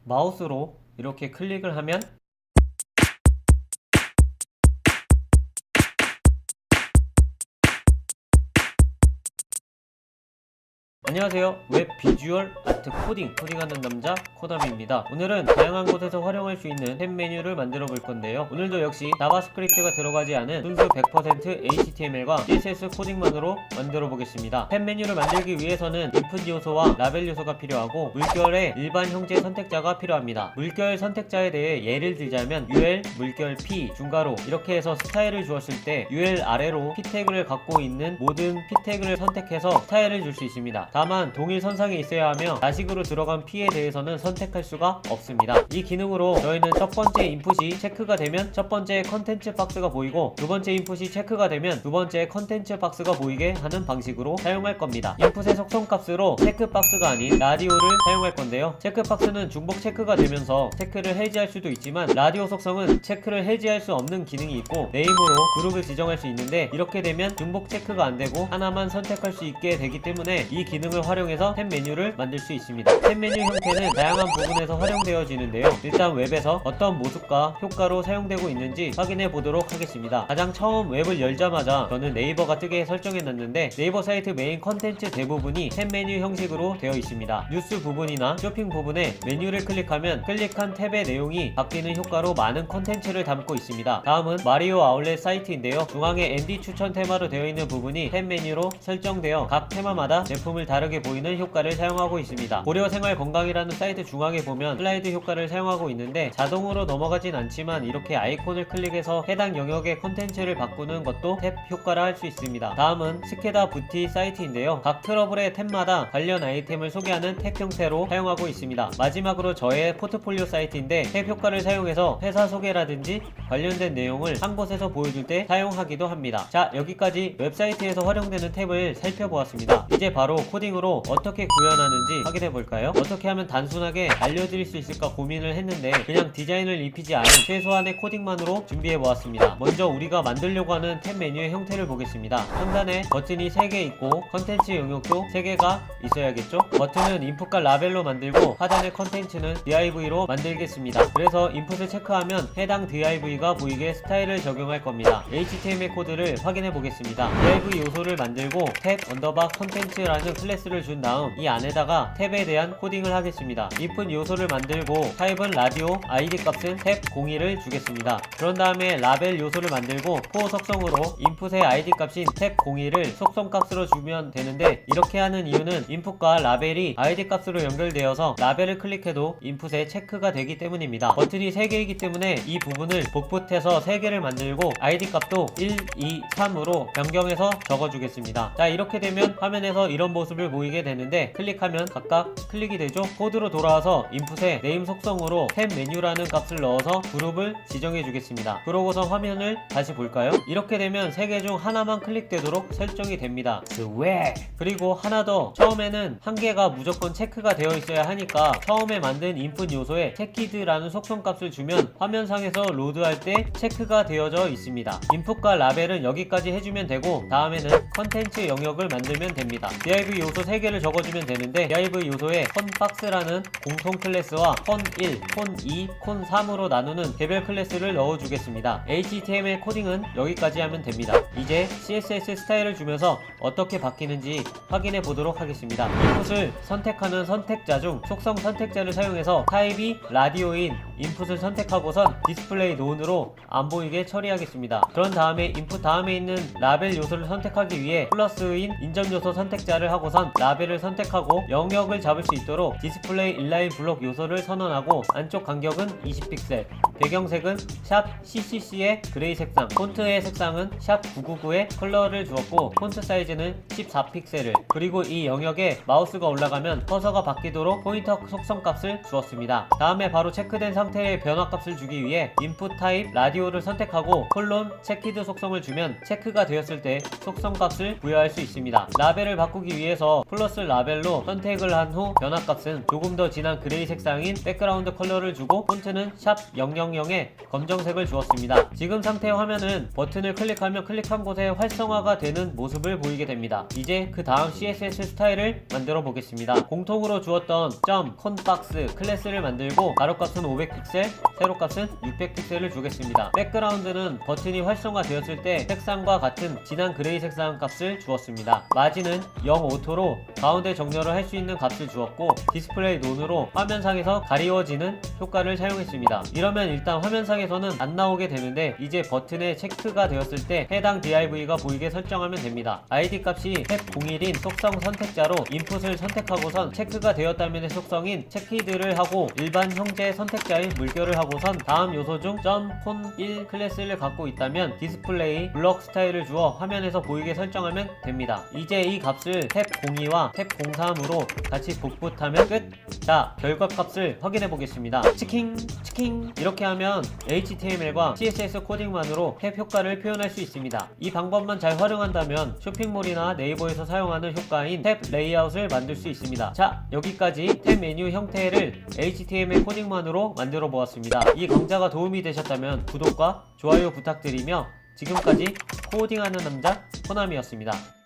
마우스로 이렇게 클릭을 하면 안녕하세요. 웹 비주얼 아트 코딩하는 남자 코담입니다. 오늘은 다양한 곳에서 활용할 수 있는 탭 메뉴를 만들어 볼 건데요. 오늘도 역시 자바스크립트가 들어가지 않은 순수 100% HTML과 CSS 코딩만으로 만들어 보겠습니다. 탭 메뉴를 만들기 위해서는 인풋 요소와 라벨 요소가 필요하고 물결의 일반 형제 선택자가 필요합니다. 물결 선택자에 대해 예를 들자면 UL, 물결 P, 중괄호 이렇게 해서 스타일을 주었을 때 UL 아래로 P 태그를 갖고 있는 모든 P 태그를 선택해서 스타일을 줄 수 있습니다. 다만 동일 선상에 있어야 하며 자식으로 들어간 P에 대해서는 선택할 수가 없습니다. 이 기능으로 저희는 첫 번째 인풋이 체크가 되면 첫 번째 컨텐츠 박스가 보이고 두 번째 인풋이 체크가 되면 두 번째 컨텐츠 박스가 보이게 하는 방식으로 사용할 겁니다. 인풋의 속성값으로 체크 박스가 아닌 라디오를 사용할 건데요. 체크 박스는 중복 체크가 되면서 체크를 해지할 수도 있지만 라디오 속성은 체크를 해지할 수 없는 기능이 있고 네임으로 그룹을 지정할 수 있는데 이렇게 되면 중복 체크가 안 되고 하나만 선택할 수 있게 되기 때문에 이 기능을 활용해서 탭 메뉴를 만들 수 있습니다. 탭 메뉴 형태는 다양한 부분에서 활용되어지는데요. 일단 웹에서 어떤 모습과 효과로 사용되고 있는지 확인해 보도록 하겠습니다. 가장 처음 웹을 열자마자 저는 네이버가 뜨게 설정해 놨는데 네이버 사이트 메인 컨텐츠 대부분이 탭 메뉴 형식으로 되어 있습니다. 뉴스 부분이나 쇼핑 부분에 메뉴를 클릭하면 클릭한 탭의 내용이 바뀌는 효과로 많은 컨텐츠를 담고 있습니다. 다음은 마리오 아울렛 사이트인데요. 중앙에 MD 추천 테마로 되어 있는 부분이 탭 메뉴로 설정되어 각 테마마다 제품을 다르게 보이는 효과를 사용하고 있습니다. 고려생활건강이라는 사이트 중앙에 보면 슬라이드 효과를 사용하고 있는데 자동으로 넘어가진 않지만 이렇게 아이콘을 클릭해서 해당 영역의 컨텐츠를 바꾸는 것도 탭 효과라 할 수 있습니다. 다음은 스케다 부티 사이트인데요. 각 트러블의 탭마다 관련 아이템을 소개하는 탭 형태로 사용하고 있습니다. 마지막으로 저의 포트폴리오 사이트인데 탭 효과를 사용해서 회사 소개라든지 관련된 내용을 한 곳에서 보여줄 때 사용하기도 합니다. 자, 여기까지 웹사이트에서 활용되는 탭을 살펴보았습니다. 이제 바로 코딩으로 어떻게 구현하는지 확인해 볼까요? 어떻게 하면 단순하게 알려드릴 수 있을까 고민을 했는데 그냥 디자인을 입히지 않은 최소한의 코딩만으로 준비해 보았습니다. 먼저 우리가 만들려고 하는 탭 메뉴의 형태를 보겠습니다. 상단에 버튼이 3개 있고 컨텐츠 영역도 3개가 있어야겠죠? 버튼은 인풋과 라벨로 만들고 하단의 컨텐츠는 div로 만들겠습니다. 그래서 인풋을 체크하면 해당 div가 보이게 스타일을 적용할 겁니다. HTML 코드를 확인해 보겠습니다. div 요소를 만들고 탭 언더바 컨텐츠라는 클래스를 준 다음 이 안에다가 탭에 대한 코딩을 하겠습니다. input 요소를 만들고 타입은 라디오, id 값은 탭 02를 주겠습니다. 그런 다음에 라벨 요소를 만들고 코어 속성으로 input의 id 값인 탭 02를 속성 값으로 주면 되는데 이렇게 하는 이유는 input과 라벨이 id 값으로 연결되어서 라벨을 클릭해도 input에 체크가 되기 때문입니다. 버튼이 3개이기 때문에 이 부분을 복붙해서 3개를 만들고 id 값도 1, 2, 3으로 변경해서 적어주겠습니다. 자, 이렇게 되면 화면에서 이런 모습을 보이게 되는데 클릭하면 각각 클릭이 되죠. 코드로 돌아와서 인풋에 네임 속성으로 탭 메뉴라는 값을 넣어서 그룹을 지정해 주겠습니다. 그러고서 화면을 다시 볼까요? 이렇게 되면 3개 중 하나만 클릭되도록 설정이 됩니다. 그리고 하나 더, 처음에는 한 개가 무조건 체크가 되어 있어야 하니까 처음에 만든 인풋 요소에 체키드라는 속성 값을 주면 화면상에서 로드할 때 체크가 되어져 있습니다. 인풋과 라벨은 여기까지 해주면 되고 다음에는 컨텐츠 영역을 만들면 됩니다. div 요소 3개를 적어주면 되는데 div 요소에 콘박스라는 공통 클래스와 콘1, 콘2, 콘3으로 나누는 개별 클래스를 넣어주겠습니다. HTML 코딩은 여기까지 하면 됩니다. 이제 CSS 스타일을 주면서 어떻게 바뀌는지 확인해 보도록 하겠습니다. 인풋을 선택하는 선택자 중 속성 선택자를 사용해서 타입이 라디오인 인풋을 선택하고선 디스플레이 논으로 안 보이게 처리하겠습니다. 그런 다음에 인풋 다음에 있는 라벨 요소를 선택하기 위해 플러스인 인정 요소 선택자를 하고선 라벨을 선택하고 영역을 잡을 수 있도록 디스플레이 인라인 블록 요소를 선언하고 안쪽 간격은 20픽셀, 배경색은 샵 CCC의 그레이 색상, 폰트의 색상은 샵 999의 컬러를 주었고 폰트 사이즈는 14픽셀을, 그리고 이 영역에 마우스가 올라가면 커서가 바뀌도록 포인터 속성 값을 주었습니다. 다음에 바로 체크된 상태의 변화 값을 주기 위해 인풋 타입 라디오를 선택하고 콜론 체키드 속성을 주면 체크가 되었을 때 속성 값을 부여할 수 있습니다. 라벨을 바꾸기 위해서 위에서 플러스 라벨로 선택을 한 후 변화값은 조금 더 진한 그레이 색상인 백그라운드 컬러를 주고 폰트는 샵 000에 검정색을 주었습니다. 지금 상태의 화면은 버튼을 클릭하면 클릭한 곳에 활성화가 되는 모습을 보이게 됩니다. 이제 그 다음 CSS 스타일을 만들어 보겠습니다. 공통으로 주었던 콘박스 클래스를 만들고 가로값은 500픽셀, 세로값은 600픽셀을 주겠습니다. 백그라운드는 버튼이 활성화되었을 때 색상과 같은 진한 그레이 색상 값을 주었습니다. 마진은 0 오토로 가운데 정렬을 할 수 있는 값을 주었고 디스플레이 논으로 화면상에서 가리워지는 효과를 사용했습니다. 이러면 일단 화면상에서는 안 나오게 되는데 이제 버튼에 체크가 되었을 때 해당 div가 보이게 설정하면 됩니다. id 값이 탭01인 속성 선택자로 인풋을 선택하고선 체크가 되었다면의 속성인 체키드를 하고 일반 형제 선택자인 물결을 하고선 다음 요소 중 폰1 클래스를 갖고 있다면 디스플레이 블럭 스타일을 주어 화면에서 보이게 설정하면 됩니다. 이제 이 값을 탭02와 탭03으로 같이 복붙하면 끝! 자, 결과값을 확인해 보겠습니다. 치킹 이렇게 하면 HTML과 CSS 코딩만으로 탭 효과를 표현할 수 있습니다. 이 방법만 잘 활용한다면 쇼핑몰이나 네이버에서 사용하는 효과인 탭 레이아웃을 만들 수 있습니다. 자, 여기까지 탭 메뉴 형태를 HTML 코딩만으로 만들어 보았습니다. 이 강좌가 도움이 되셨다면 구독과 좋아요 부탁드리며 지금까지 코딩하는 남자 코나미였습니다.